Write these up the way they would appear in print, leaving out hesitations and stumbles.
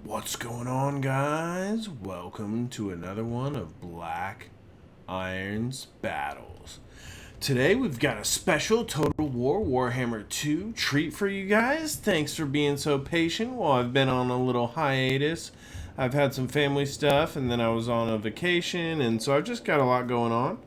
What's going on, guys? Welcome to another one of Black Iron's Battles. Today we've got a special Total War Warhammer 2 treat for you guys. Thanks for being so patient while I've been on a little hiatus. I've had some family stuff and then I was on a vacation, and so I've just got a lot going on.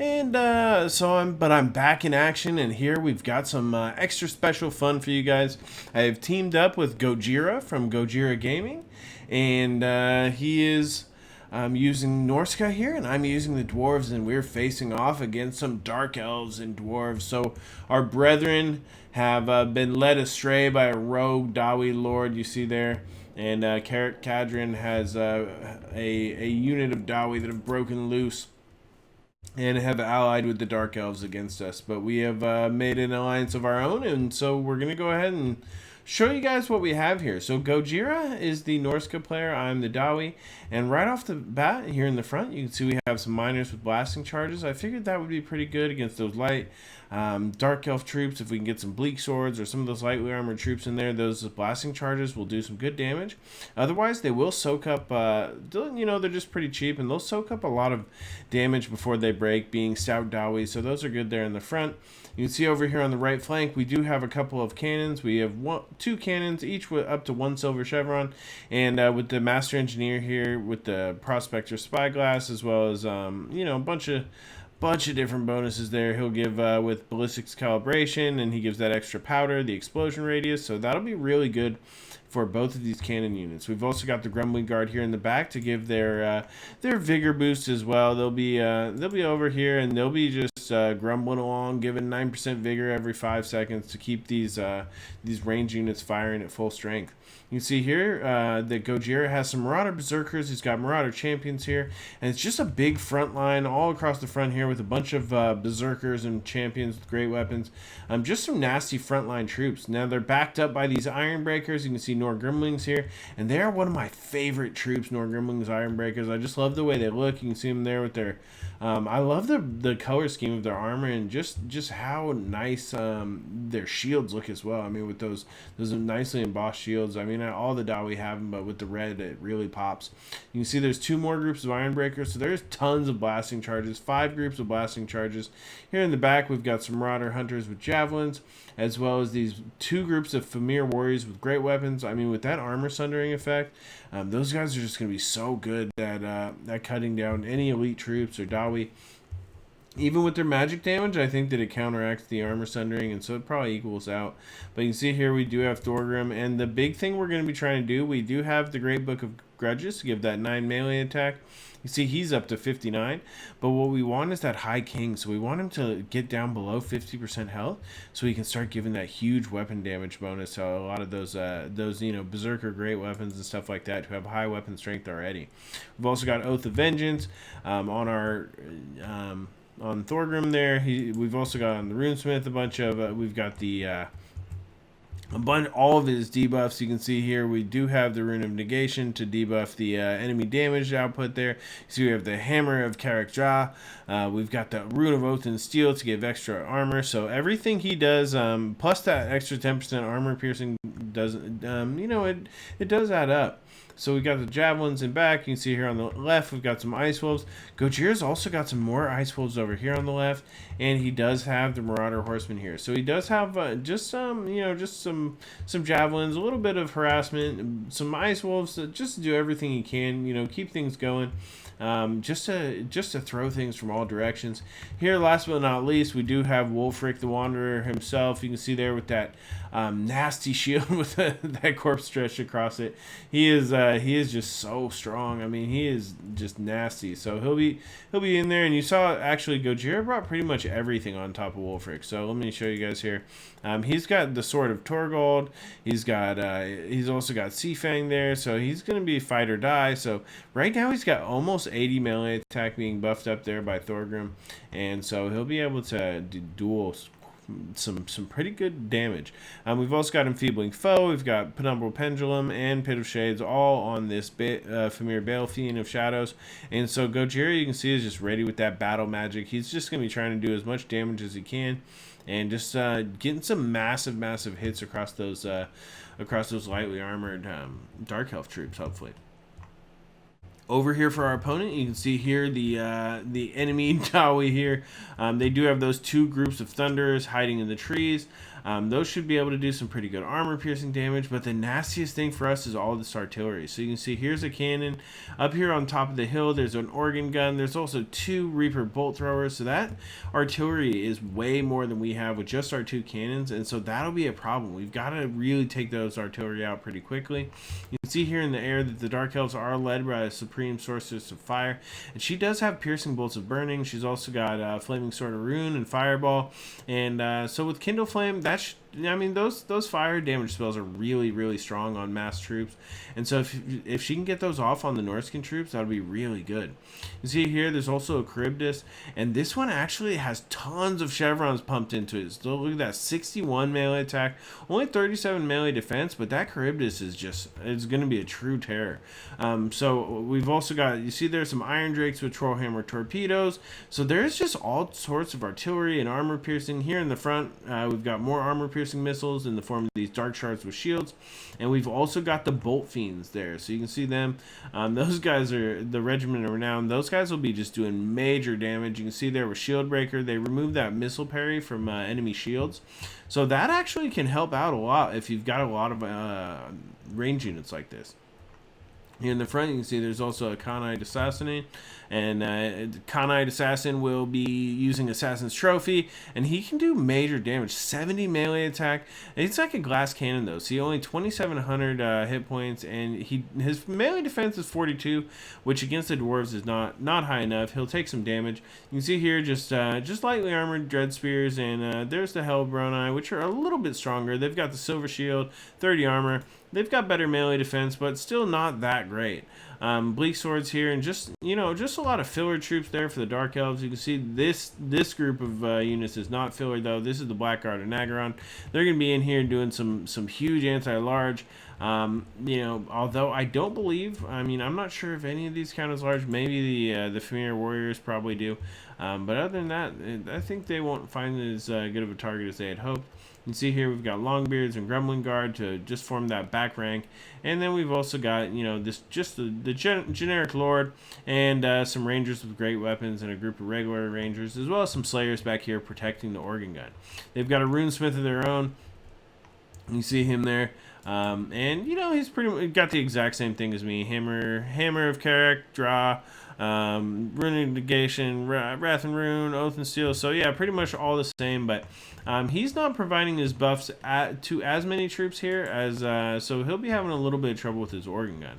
And I'm back in action, and here we've got some extra special fun for you guys. I have teamed up with Gojira from Gojira Gaming, and he is using Norsca here, and I'm using the dwarves, and we're facing off against some dark elves and dwarves. So our brethren have been led astray by a rogue Dawi lord, you see there. And Karak Kadrin has a unit of Dawi that have broken loose and have allied with the Dark Elves against us. But we have made an alliance of our own, and so we're going to go ahead and show you guys what we have here. So Gojira is the Norsca player, I'm the Dawi, and right off the bat here in the front you can see we have some miners with blasting charges. I figured that would be pretty good against those light Dark Elf troops. If we can get some bleak swords or some of those lightly armored troops in there, those blasting charges will do some good damage. Otherwise, they will soak up, they're just pretty cheap, and they'll soak up a lot of damage before they break, being stout Dawi, so those are good there in the front. You can see over here on the right flank, we do have a couple of cannons. We have two cannons, each with up to 1 silver chevron, and with the Master Engineer here with the Prospector Spyglass, as well as, a bunch of different bonuses there. He'll give with ballistics calibration, and he gives that extra powder, the explosion radius, so that'll be really good for both of these cannon units. We've also got the Grumbling Guard here in the back to give their vigor boost as well. They'll be over here, and they'll be just grumbling along, giving 9% vigor every 5 seconds to keep these range units firing at full strength. You can see here that Gojira has some Marauder Berserkers. He's got Marauder Champions here, and it's just a big front line all across the front here with a bunch of Berserkers and Champions with great weapons. Just some nasty frontline troops. Now they're backed up by these Iron Breakers. You can see Nor Grimlings here, and they are one of my favorite troops, Nor Grimlings Iron Breakers. I just love the way they look. You can see them there with their I love the color scheme of their armor, and just how nice their shields look as well. I mean, with those nicely embossed shields. I mean, all the Dawi have them, but with the red, it really pops. You can see there's 2 more groups of Iron Breakers, so there's tons of blasting charges, 5 groups of blasting charges. Here in the back, we've got some Marauder Hunters with javelins, as well as these 2 groups of Famir Warriors with great weapons. I mean, with that armor sundering effect, those guys are just going to be so good at cutting down any elite troops or Dawi. Even with their magic damage, I think that it counteracts the armor sundering, and so it probably equals out. But you can see here we do have Thorgrim, and the big thing we're going to be trying to do, we do have the Great Book of Grudges to give that 9 melee attack. You see he's up to 59, but what we want is that High King, so we want him to get down below 50% health, so he can start giving that huge weapon damage bonus to a lot of those Berserker great weapons and stuff like that who have high weapon strength already. We've also got Oath of Vengeance on our... on Thorgrim there. We've also got on the Runesmith a bunch of we've got the all of his debuffs. You can see here we do have the Rune of Negation to debuff the enemy damage output there. So we have the Hammer of Karak We've got the Rune of Oath and Steel to give extra armor. So everything he does, plus that extra 10% armor piercing, does it does add up. So we got the javelins in back. You can see here on the left we've got some Ice Wolves. Gojira's also got some more Ice Wolves over here on the left, and he does have the Marauder Horsemen here. So he does have just some javelins, a little bit of harassment, some Ice Wolves, just to do everything he can, keep things going. Just to throw things from all directions. Here, last but not least, we do have Wulfric the Wanderer himself. You can see there with that nasty shield with that corpse stretched across it. He is just so strong. I mean, he is just nasty. So he'll be in there. And you saw actually Gojira brought pretty much everything on top of Wulfric. So let me show you guys here. He's got the Sword of Torgold. He's also got Seafang there. So he's gonna be fight or die. So right now he's got almost 80 melee attack being buffed up there by Thorgrim, and so he'll be able to duel some pretty good damage. We've also got Enfeebling Foe, we've got Penumbral Pendulum, and Pit of Shades, all on this Famir Bale, Fiend of Shadows. And so Gojira, you can see, is just ready with that battle magic. He's just going to be trying to do as much damage as he can. and just getting some massive hits across those lightly armored Dark Elf troops, hopefully. Over here for our opponent, you can see here the enemy Dawi here. They do have those two groups of thunderers hiding in the trees. Those should be able to do some pretty good armor piercing damage, but the nastiest thing for us is all this artillery. So you can see here's a cannon. Up here on top of the hill, there's an organ gun. There's also two Reaper bolt throwers. So that artillery is way more than we have with just our two cannons, and so that'll be a problem. We've got to really take those artillery out pretty quickly. You can see here in the air that the Dark Elves are led by a Supreme Sorceress of Fire, and she does have piercing bolts of burning. She's also got Flaming Sword of Rune and Fireball, and so with Kindle Flame, those fire damage spells are really strong on mass troops, and so if she can get those off on the Norscan troops, that'll be really good. You see here, there's also a Charybdis, and this one actually has tons of chevrons pumped into it. So look at that, 61 melee attack, only 37 melee defense, but that Charybdis is going to be a true terror. So we've also got, you see there's some Iron Drakes with Trollhammer torpedoes, so there's just all sorts of artillery and armor piercing. Here in the front, we've got more armor piercing missiles in the form of these dark shards with shields, and we've also got the bolt fiends there, so you can see them. Those guys are the Regiment of Renown. Those guys will be just doing major damage. You can see there with Shield Breaker, they removed that missile parry from enemy shields, so that actually can help out a lot if you've got a lot of range units like this. Here in the front, you can see there's also a Khanite Assassin, and Khanite Assassin will be using Assassin's Trophy, and he can do major damage, 70 melee attack. It's like a glass cannon though, so only 2,700 hit points, and his melee defense is 42, which against the dwarves is not high enough. He'll take some damage. You can see here just lightly armored Dread Spears, and there's the Hellbroni, which are a little bit stronger. They've got the Silver Shield, 30 armor. They've got better melee defense, but still not that great. Bleak Swords here, and just a lot of filler troops there for the Dark Elves. You can see this group of units is not filler though. This is the Blackguard and Nagaron. They're going to be in here doing some huge anti-large. Although I don't believe, I'm not sure if any of these count as large. Maybe the Familiar Warriors probably do. But other than that, I think they won't find it as good of a target as they had hoped. You can see here we've got Longbeards and Grumbling Guard to just form that back rank, and then we've also got the generic Lord and some Rangers with great weapons and a group of regular Rangers, as well as some Slayers back here protecting the organ gun. They've got a Runesmith of their own. You see him there. And he's pretty got the exact same thing as me. Hammer of Karak, Draw, Rune Negation, Wrath and Rune, Oath and Steel. So yeah, pretty much all the same, but he's not providing his buffs to as many troops here as so he'll be having a little bit of trouble with his organ gun.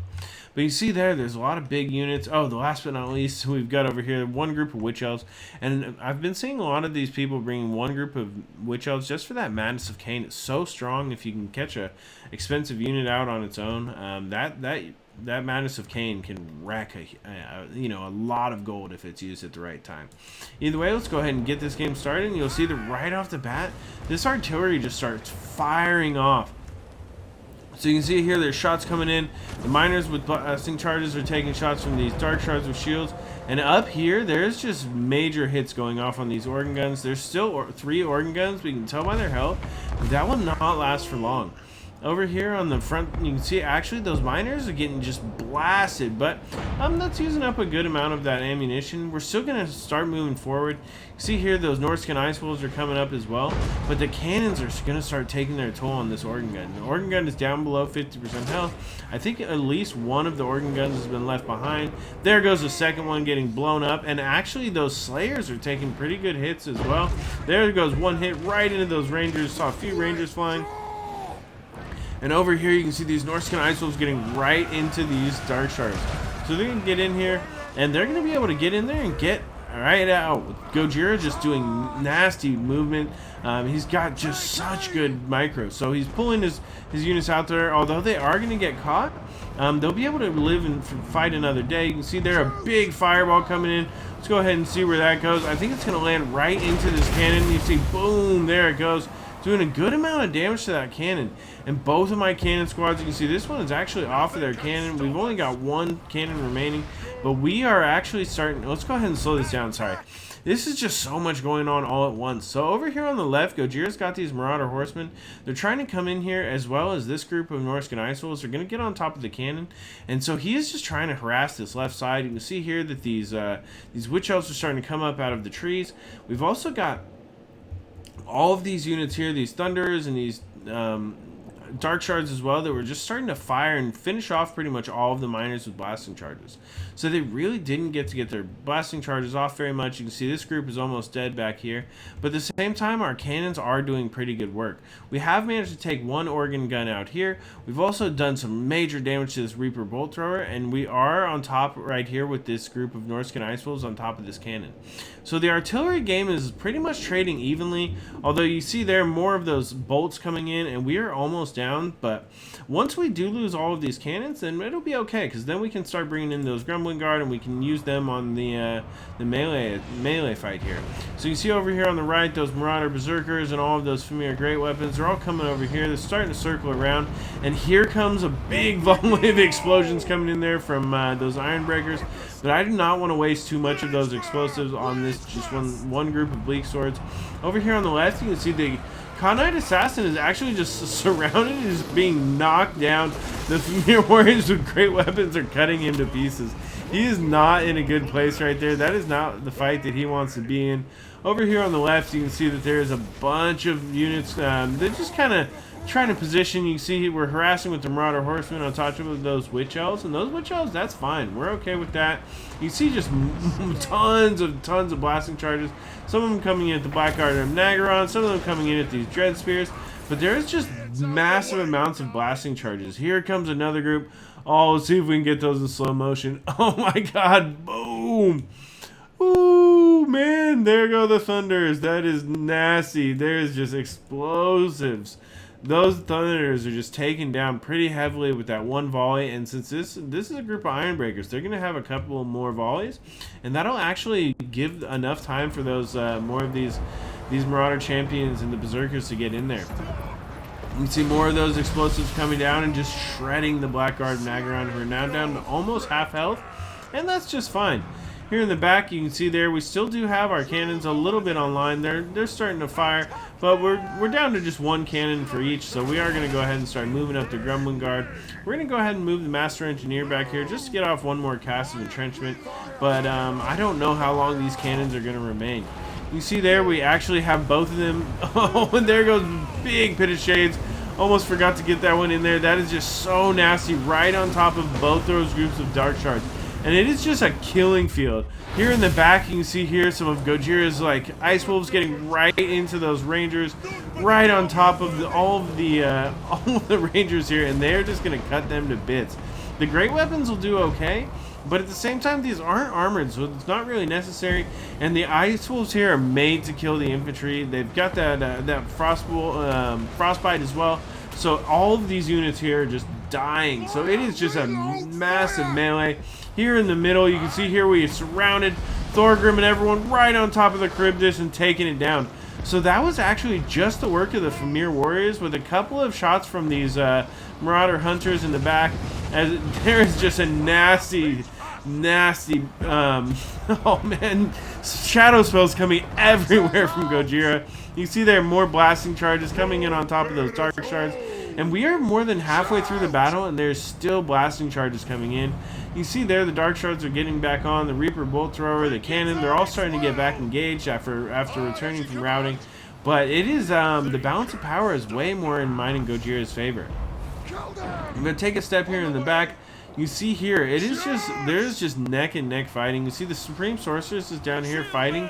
But you see there's a lot of big units. Oh, the last but not least, we've got over here one group of Witch Elves. And I've been seeing a lot of these people bringing one group of Witch Elves just for that Madness of Cain. It's so strong if you can catch a expensive unit out on its own. That Madness of Cain can wreck a lot of gold if it's used at the right time. Either way, let's go ahead and get this game started. And you'll see that right off the bat, this artillery just starts firing off. So you can see here there's shots coming in. The miners with blasting charges are taking shots from these dark shards with shields. And up here, there's just major hits going off on these organ guns. There's still 3 organ guns, but you can tell by their health that will not last for long. Over here on the front, you can see actually those miners are getting just blasted, but that's using up a good amount of that ammunition. We're still going to start moving forward. You see here those Norscan Ice Wolves are coming up as well, but the cannons are going to start taking their toll on this organ gun. The organ gun is down below 50% health. I think at least one of the organ guns has been left behind. There goes the second one getting blown up, and actually those Slayers are taking pretty good hits as well. There goes one hit right into those Rangers. Saw a few Rangers flying. And over here, you can see these Norscan Ice Wolves getting right into these Dark Shards. So they're going to get in here, and they're going to be able to get in there and get right out. Gojira just doing nasty movement. He's got just such good micro. So he's pulling his units out there. Although they are going to get caught, they'll be able to live and fight another day. You can see there a big fireball coming in. Let's go ahead and see where that goes. I think it's going to land right into this cannon. You see, boom, there it goes. Doing a good amount of damage to that cannon. And both of my cannon squads, you can see this one is actually off of their cannon. We've only got one cannon remaining, but we are actually starting. Let's go ahead and slow this down. Sorry. This is just so much going on all at once. So over here on the left, Gojira's got these Marauder Horsemen. They're trying to come in here, as well as this group of Norscan Ice Wolves. They're going to get on top of the cannon. And so he is just trying to harass this left side. You can see here that these Witch Elves are starting to come up out of the trees. We've also got all of these units here, these Thunderers and these Dark Shards as well, that were just starting to fire and finish off pretty much all of the miners with blasting charges. So they really didn't get their blasting charges off very much. You can see this group is almost dead back here. But at the same time, our cannons are doing pretty good work. We have managed to take one organ gun out here. We've also done some major damage to this Reaper Bolt Thrower, and we are on top right here with this group of Norscan Ice Wolves on top of this cannon. So the artillery game is pretty much trading evenly, although you see there more of those bolts coming in, and we are almost down. But once we do lose all of these cannons, then it'll be okay, because then we can start bringing in those Grumbling Guard, and we can use them on the melee fight here. So you see over here on the right, those Marauder Berserkers and all of those familiar great weapons, they're all coming over here. They're starting to circle around, and here comes a big volume of explosions coming in there from those Iron Breakers. But I do not want to waste too much of those explosives on this just one group of Bleak Swords. Over here on the left, you can see the Khanite Assassin is actually just surrounded and just being knocked down. The Familiar Warriors with great weapons are cutting him to pieces. He is not in a good place right there. That is not the fight that he wants to be in. Over here on the left, you can see that there's a bunch of units. They're just kind of trying to position. You can see we're harassing with the Marauder Horsemen on top of those Witch Elves, and those Witch Elves, that's fine. We're okay with that. You see just tons of blasting charges. Some of them coming in at the Black Guard of Nagaron, some of them coming in at these Dread Spears, but there's just massive amounts of blasting charges. Here comes another group. Oh, let's see if we can get those in slow motion. Oh my god, boom! Ooh, man, there go the Thunders. That is nasty. There's just explosives. Those Thunders are just taken down pretty heavily with that one volley, and since this is a group of Iron Breakers, they're going to have a couple more volleys, and that'll actually give enough time for those more of these Marauder Champions and the Berserkers to get in there. You can see more of those explosives coming down and just shredding the Black Guard of Nagaron, who are now down to almost half health, and that's just fine. Here in the back, you can see there we still do have our cannons a little bit online. They're starting to fire, but we're down to just one cannon for each, so we are going to go ahead and start moving up the Grumbling Guard. We're going to go ahead and move the Master Engineer back here just to get off one more cast of entrenchment, but I don't know how long these cannons are going to remain. You see there we actually have both of them. Oh, and there goes big Pit of Shades. Almost forgot to get that one in there. That is just so nasty, right on top of both those groups of Dark Shards. And it is just a killing field. Here in the back, you can see here some of Gojira's Ice Wolves getting right into those Rangers, right on top of all of the Rangers here, and they're just gonna cut them to bits. The great weapons will do okay, but at the same time, these aren't armored, so it's not really necessary. And the Ice Wolves here are made to kill the infantry. They've got that frostbite as well. So all of these units here are just dying. So it is just a massive melee. Here in the middle, you can see here we surrounded Thorgrim and everyone right on top of the Charybdis and taking it down. So that was actually just the work of the Familiar Warriors, with a couple of shots from these Marauder Hunters in the back. As there is just a nasty, oh man, shadow spells coming everywhere from Gojira. You see there are more blasting charges coming in on top of those Dark Shards. And we are more than halfway through the battle, and there's still blasting charges coming in. You see there the Dark Shards are getting back on, the Reaper Bolt Thrower, the Cannon, they're all starting to get back engaged after returning from routing. But it is, the balance of power is way more in mine and Gojira's favor. I'm going to take a step here in the back. You see here, it is just, there's just neck and neck fighting. You see the Supreme Sorceress is down here fighting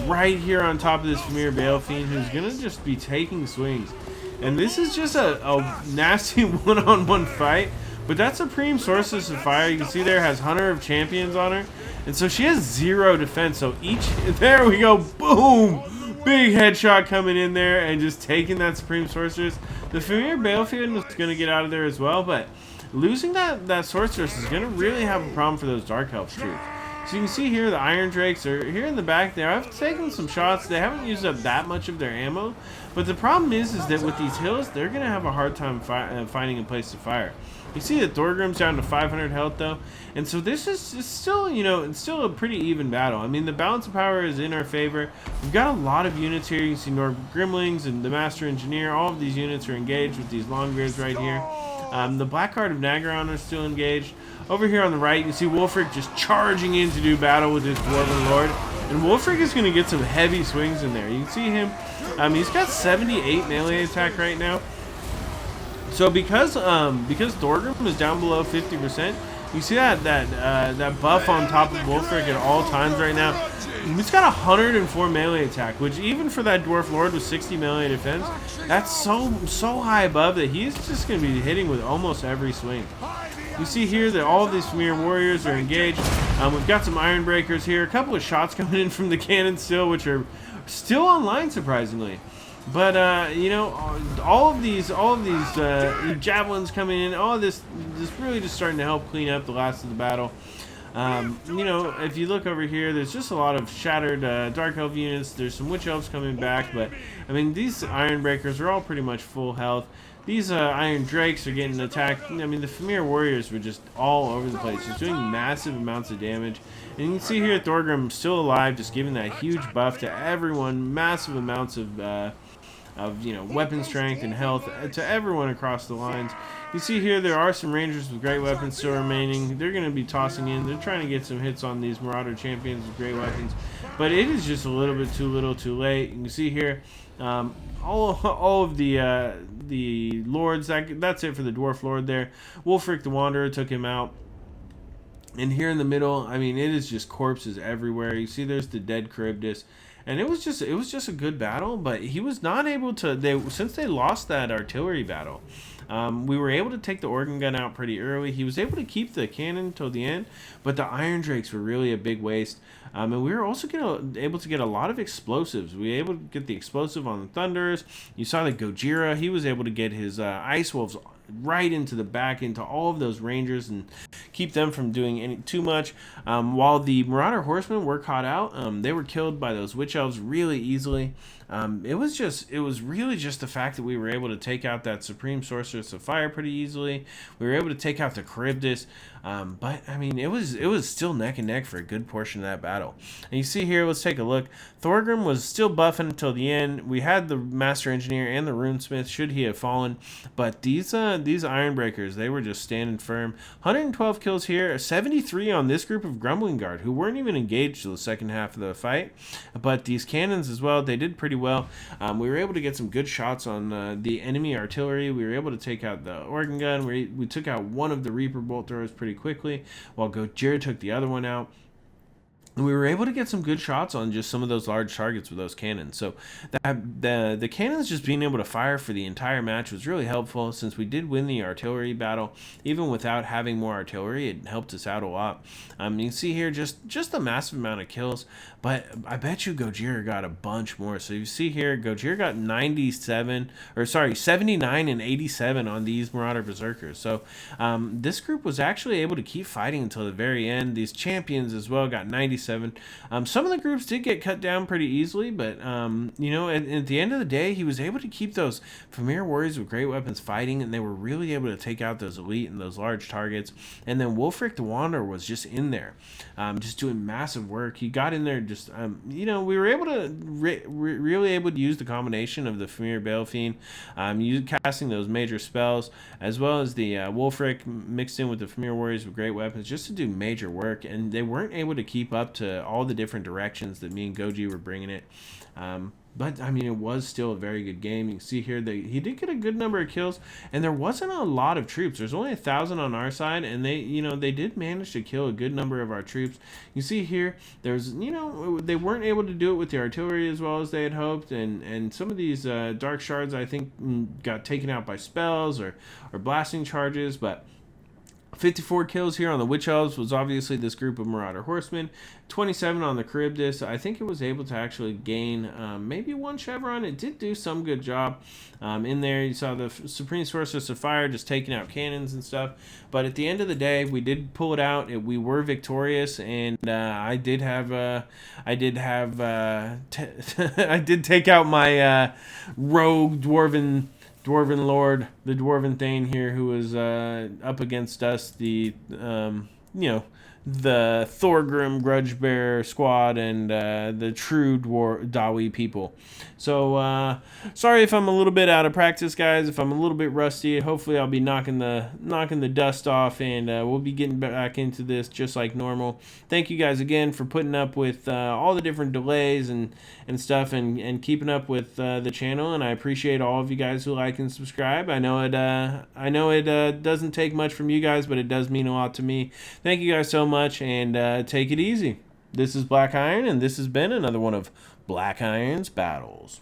right here on top of this Familiar Bale Fiend, who's going to just be taking swings. And this is just a nasty one-on-one fight. But that Supreme Sorceress of Fire, you can see there, has Hunter of Champions on her. And so she has 0 defense. So there we go, boom! Big headshot coming in there and just taking that Supreme Sorceress. The Familiar Battlefield is going to get out of there as well. But losing that Sorceress is going to really have a problem for those Dark Elves troops. So you can see here the Iron Drakes are here in the back there. I've taken some shots. They haven't used up that much of their ammo, But the problem is that with these hills, they're going to have a hard time finding a place to fire. You see that Thorgrim's down to 500 health though, and so this is still, it's still a pretty even battle. I mean, the balance of power is in our favor. We've got a lot of units here. You see Nord Grimlings and the Master Engineer. All of these units are engaged with these Longbeards right here. The Blackheart of Nagaron are still engaged. Over here on the right, you see Wulfric just charging in to do battle with his Dwarven Lord. And Wulfric is going to get some heavy swings in there. You can see him. He's got 78 melee attack right now. So because Thorgrim is down below 50%, you see that buff on top of Wulfric at all times right now. He's got 104 melee attack, which even for that Dwarf Lord with 60 melee defense, that's so high above that he's just going to be hitting with almost every swing. You see here that all of these Familiar Warriors are engaged. We've got some Iron Breakers here. A couple of shots coming in from the cannon still, which are still online, surprisingly. But all of these javelins coming in, all of this really just starting to help clean up the last of the battle. If you look over here, there's just a lot of shattered Dark Elf units. There's some Witch Elves coming back, but I mean, these Iron Breakers are all pretty much full health. These Iron Drakes are getting attacked. I mean, the Familiar Warriors were just all over the place, just doing massive amounts of damage. And you can see here Thorgrim still alive, just giving that huge buff to everyone, massive amounts of weapon strength and health to everyone across the lines. You see here there are some Rangers with great weapons still remaining. They're going to be tossing in. They're trying to get some hits on these Marauder champions with great weapons, but it is just a little bit too little, too late. You can see here all of the lords. That's it for the Dwarf Lord there. Wulfric the Wanderer took him out. And here in the middle, I mean, it is just corpses everywhere. You see there's the dead Charybdis. And it was just a good battle, but he was not able to. Since they lost that artillery battle, we were able to take the organ gun out pretty early. He was able to keep the cannon till the end, but the Iron Drakes were really a big waste. And we were also able to get a lot of explosives. We were able to get the explosive on the Thunderers. You saw the Gojira. He was able to get his Ice Wolves right into the back, into all of those Rangers, and keep them from doing too much. While the Marauder Horsemen were caught out, they were killed by those Witch Elves really easily. It was really just the fact that we were able to take out that Supreme Sorceress of Fire pretty easily. We were able to take out the Charybdis. But I mean, it was still neck and neck for a good portion of that battle. And you see here, let's take a look. Thorgrim was still buffing until the end. We had the Master Engineer and the Runesmith, should he have fallen. But these Iron Breakers, they were just standing firm. 112 kills here, 73 on this group of Grumbling Guard, who weren't even engaged till the second half of the fight. But these cannons as well, they did pretty well. We were able to get some good shots on the enemy artillery. We were able to take out the organ gun. We took out one of the Reaper bolt throwers pretty quickly, while Gojira took the other one out. And we were able to get some good shots on just some of those large targets with those cannons. So the cannons just being able to fire for the entire match was really helpful, since we did win the artillery battle. Even without having more artillery, it helped us out a lot. You can see here just a massive amount of kills, but I bet you Gojira got a bunch more. So you see here, Gojira got 79 and 87 on these Marauder Berserkers. So this group was actually able to keep fighting until the very end. These champions as well got 97. Some of the groups did get cut down pretty easily, but at the end of the day, he was able to keep those Familiar Warriors with great weapons fighting, and they were really able to take out those elite and those large targets. And then Wulfric the Wanderer was just in there, just doing massive work. He got in there, just we were able to really able to use the combination of the Familiar Balefiend, casting those major spells, as well as the Wulfric mixed in with the Familiar Warriors with great weapons, just to do major work. And they weren't able to keep up to all the different directions that me and Goji were bringing it. But I mean, it was still a very good game. You can see here that he did get a good number of kills, and there wasn't a lot of troops. There's only 1,000 on our side, and they did manage to kill a good number of our troops. You see here, there's they weren't able to do it with the artillery as well as they had hoped, and some of these dark shards, I think, got taken out by spells or blasting charges, but 54 kills here on the Witch Elves was obviously this group of Marauder Horsemen. 27 on the Charybdis. I think it was able to actually gain maybe 1 Chevron. It did do some good job. In there, you saw the Supreme Sorceress of Fire just taking out cannons and stuff. But at the end of the day, we did pull it out. We were victorious, and I did take out my rogue Dwarven Lord, the Dwarven Thane here, who was up against us, the the Thorgrim Grudgebearer squad and the true Dawi people. So sorry if I'm a little bit out of practice, guys. If I'm a little bit rusty, hopefully I'll be knocking the dust off, and we'll be getting back into this just like normal. Thank you guys again for putting up with all the different delays and stuff, and keeping up with the channel. And I appreciate all of you guys who like and subscribe. I know it doesn't take much from you guys, but it does mean a lot to me. Thank you guys so much, and take it easy. This is Black Iron, and this has been another one of Black Iron's Battles.